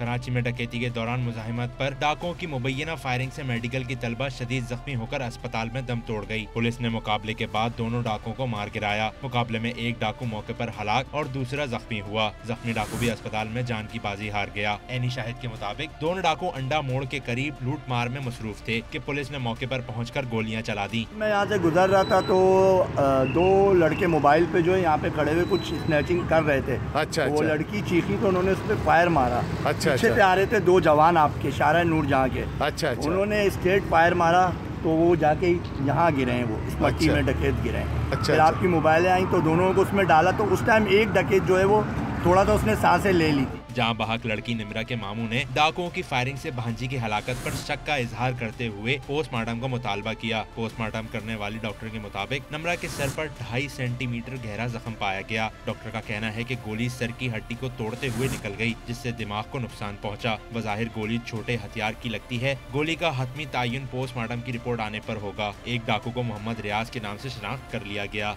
कराची में डकैती के दौरान मुजाहिमत पर डाकुओं की मुबैना फायरिंग से मेडिकल की तलबा शदीद जख्मी होकर अस्पताल में दम तोड़ गई। पुलिस ने मुकाबले के बाद दोनों डाकुओं को मार गिराया। मुकाबले में एक डाकू मौके पर हलाक और दूसरा जख्मी हुआ। जख्मी डाकू भी अस्पताल में जान की बाजी हार गया। एनी शाहिद के मुताबिक दोनों डाकू अंडा मोड़ के करीब लूट मार में मसरूफ थे कि पुलिस ने मौके पर पहुंचकर गोलियां चला दी। मैं यहाँ से गुजर रहा था तो दो लड़के मोबाइल पे जो है यहाँ पे खड़े हुए कुछ स्नैचिंग कर रहे थे। अच्छा, वो लड़की चीखी तो उन्होंने उस पर फायर मारा। पीछे से आ रहे थे दो जवान आपके शारा नूर जहाँ के। उन्होंने स्ट्रेट फायर मारा तो वो जाके यहाँ गिरे हैं, वो इस मट्टी में डकैत गिरे हैं। फिर आपकी मोबाइलें आई तो दोनों को उसमें डाला तो उस टाइम एक डकैत जो है वो थोड़ा सा उसने सांसें ले ली थी। जहां बहक लड़की निमरा के मामू ने डाकुओं की फायरिंग से भांजी की हलाकत पर शक का इजहार करते हुए पोस्टमार्टम का मुतालबा किया। पोस्टमार्टम करने वाली डॉक्टर के मुताबिक निमरा के सर पर 2.5 सेंटीमीटर गहरा जख्म पाया गया। डॉक्टर का कहना है कि गोली सर की हड्डी को तोड़ते हुए निकल गई, जिससे दिमाग को नुकसान पहुंचा। बज़ाहिर गोली छोटे हथियार की लगती है। गोली का हतमी तायुन पोस्टमार्टम की रिपोर्ट आने पर होगा। एक डाकू को मोहम्मद रियाज के नाम से शनाख्त कर लिया गया।